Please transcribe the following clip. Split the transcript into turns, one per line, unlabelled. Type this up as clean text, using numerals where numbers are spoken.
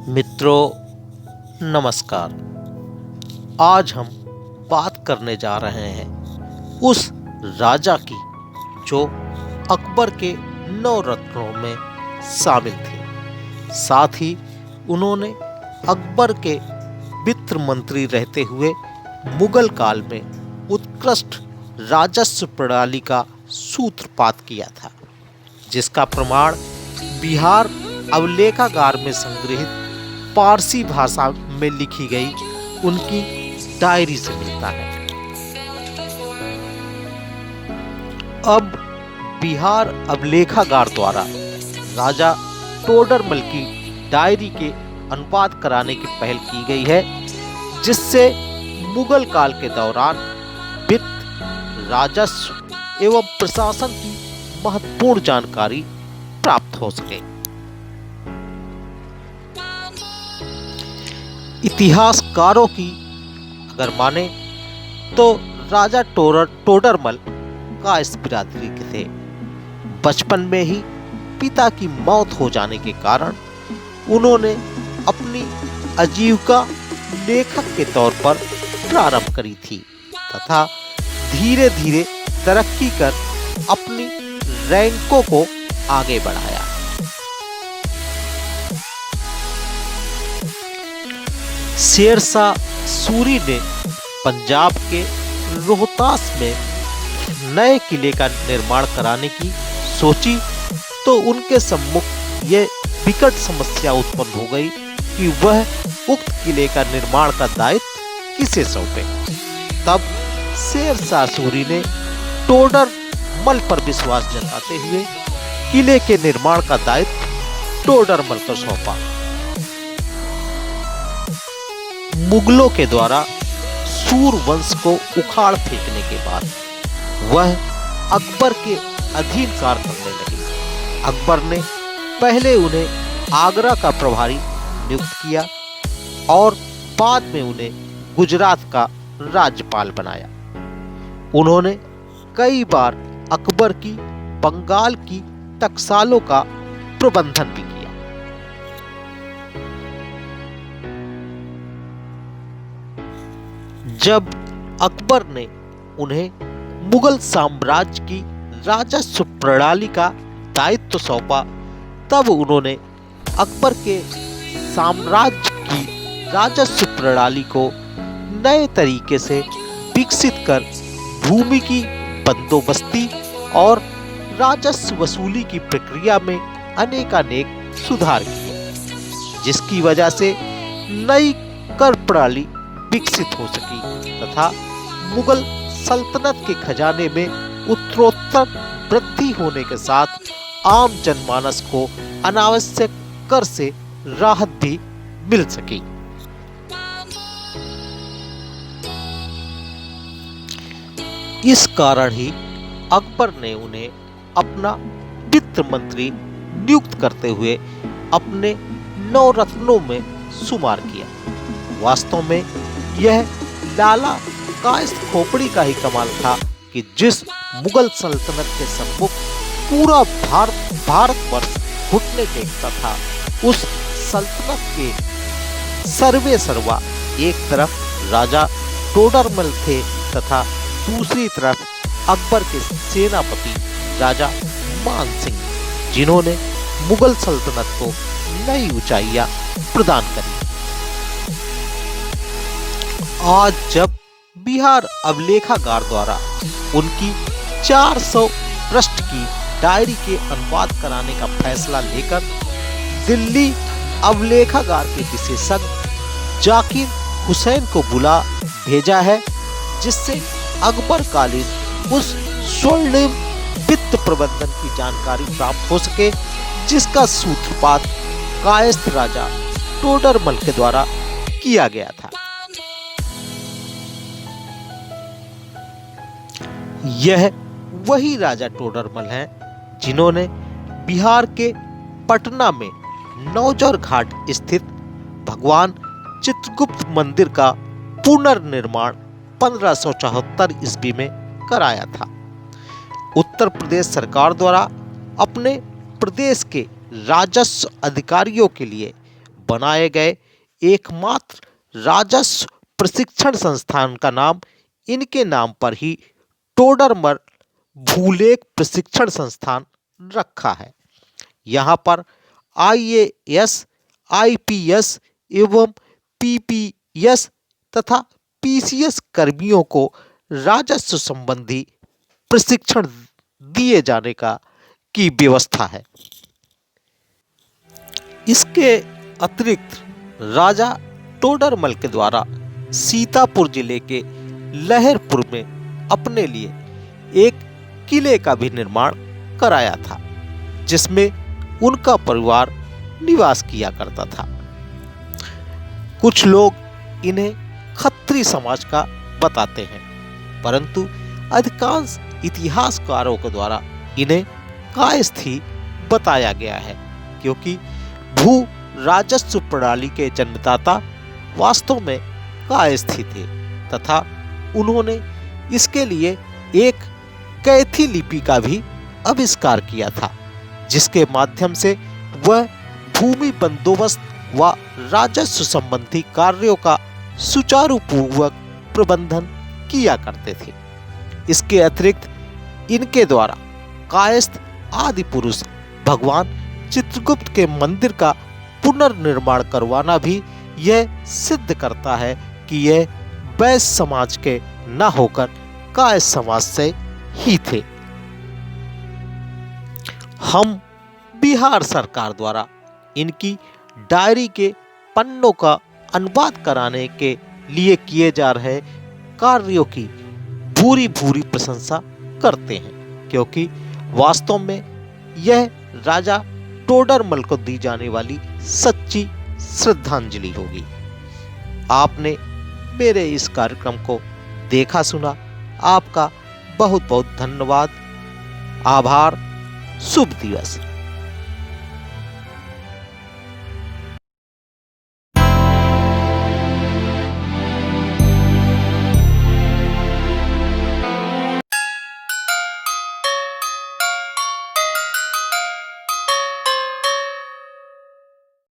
मित्रों नमस्कार। आज हम बात करने जा रहे हैं उस राजा की जो अकबर के 9 रत्नों में शामिल थे। साथ ही उन्होंने अकबर के वित्त मंत्री रहते हुए मुगल काल में उत्कृष्ट राजस्व प्रणाली का सूत्रपात किया था, जिसका प्रमाण बिहार अवलेखागार में संग्रहित पारसी भाषा में लिखी गई उनकी डायरी से मिलता है। अब बिहार अवलेखागार द्वारा राजा टोडरमल की डायरी के अनुवाद कराने की पहल की गई है, जिससे मुगल काल के दौरान वित्त, राजस्व एवं प्रशासन की महत्वपूर्ण जानकारी प्राप्त हो सके। इतिहासकारों की अगर माने तो राजा टोडरमल कायस्थ बिरादरी के थे। बचपन में ही पिता की मौत हो जाने के कारण उन्होंने अपनी आजीविका लेखक के तौर पर प्रारंभ करी थी तथा धीरे धीरे तरक्की कर अपनी रैंकों को आगे बढ़ाया। शेरशाह सूरी ने पंजाब के रोहतास में नए किले का निर्माण कराने की सोची तो उनके सम्मुख यह विकट समस्या उत्पन्न हो गई कि वह उक्त किले का निर्माण का दायित्व किसे सौंपे। तब शेरशाह सूरी ने टोडरमल पर विश्वास जताते हुए किले के निर्माण का दायित्व टोडरमल को सौंपा। मुगलों के द्वारा सूर वंश को उखाड़ फेंकने के बाद वह अकबर के अधीन कार्य करने लगे। अकबर ने पहले उन्हें आगरा का प्रभारी नियुक्त किया और बाद में उन्हें गुजरात का राज्यपाल बनाया। उन्होंने कई बार अकबर की बंगाल की टकसालों का प्रबंधन भी किया। जब अकबर ने उन्हें मुगल साम्राज्य की राजस्व प्रणाली का दायित्व सौंपा, तब उन्होंने अकबर के साम्राज्य की राजस्व प्रणाली को नए तरीके से विकसित कर भूमि की बंदोबस्ती और राजस्व वसूली की प्रक्रिया में अनेकानेक सुधार किए, जिसकी वजह से नई कर प्रणाली विकसित हो सकी तथा मुगल सल्तनत के खजाने में उत्तरोत्तर वृद्धि होने के साथ आम जनमानस को अनावश्यक कर से राहत भी मिल सकी। इस कारण ही अकबर ने उन्हें अपना वित्त मंत्री नियुक्त करते हुए अपने 9 रत्नों में शुमार किया। वास्तव में यह लाला कायस्थ खोपड़ी का ही कमाल था कि जिस मुगल सल्तनत के सम्मुख पूरा भारतवर्ष घुटने टेकता था, उस सल्तनत के सर्वे सर्वा एक तरफ राजा टोडरमल थे तथा दूसरी तरफ अकबर के सेनापति राजा मान सिंह, जिन्होंने मुगल सल्तनत को नई ऊंचाइयां प्रदान करी। आज जब बिहार अवलेखागार द्वारा उनकी 400 पृष्ठ की डायरी के अनुवाद कराने का फैसला लेकर दिल्ली अवलेखागार के विशेषज्ञ जाकिर हुसैन को बुला भेजा है, जिससे अकबर कालीन उस स्वर्णिम वित्त प्रबंधन की जानकारी प्राप्त हो सके, जिसका सूत्रपात कायस्थ राजा टोडरमल के द्वारा किया गया था। यह वही राजा टोडरमल हैं जिन्होंने बिहार के पटना में नौजर घाट स्थित भगवान चित्रगुप्त मंदिर का पुनर्निर्माण 1574 ईस्वी में कराया था। उत्तर प्रदेश सरकार द्वारा अपने प्रदेश के राजस्व अधिकारियों के लिए बनाए गए एकमात्र राजस्व प्रशिक्षण संस्थान का नाम इनके नाम पर ही टोडरमल भूलेख प्रशिक्षण संस्थान रखा है। यहाँ पर IAS, IPS एवं PPS तथा PCS कर्मियों को राजस्व संबंधी प्रशिक्षण दिए जाने की व्यवस्था है। इसके अतिरिक्त राजा टोडरमल के द्वारा सीतापुर जिले के लहरपुर में अपने लिए एक किले का भी निर्माण कराया था, जिसमें उनका परिवार निवास किया करता था। कुछ लोग इन्हें खत्री समाज का बताते हैं, परंतु अधिकांश इतिहासकारों के द्वारा इन्हें कायस्थी बताया गया है, क्योंकि भू राजस्व प्रणाली के जन्मदाता वास्तव में कायस्थी थे तथा उन्होंने इसके लिए एक कैथी लिपि का भी आविष्कार किया था, जिसके माध्यम से वह भूमि बंदोबस्त व राजस्व संबंधी कार्यों का सुचारू पूर्वक प्रबंधन किया करते थे। इसके अतिरिक्त इनके द्वारा कायस्थ आदि पुरुष भगवान चित्रगुप्त के मंदिर का पुनर्निर्माण करवाना भी यह सिद्ध करता है कि यह वैश्य समाज के न होकर कायस्थ समाज से ही थे। हम बिहार सरकार द्वारा इनकी डायरी के पन्नों का अनुवाद कराने के लिए किए जा रहे कार्यों की भूरी भूरी प्रशंसा करते हैं, क्योंकि वास्तव में यह राजा टोडरमल को दी जाने वाली सच्ची श्रद्धांजलि होगी। आपने मेरे इस कार्यक्रम को देखा सुना, आपका बहुत बहुत धन्यवाद। आभार। शुभ दिवस।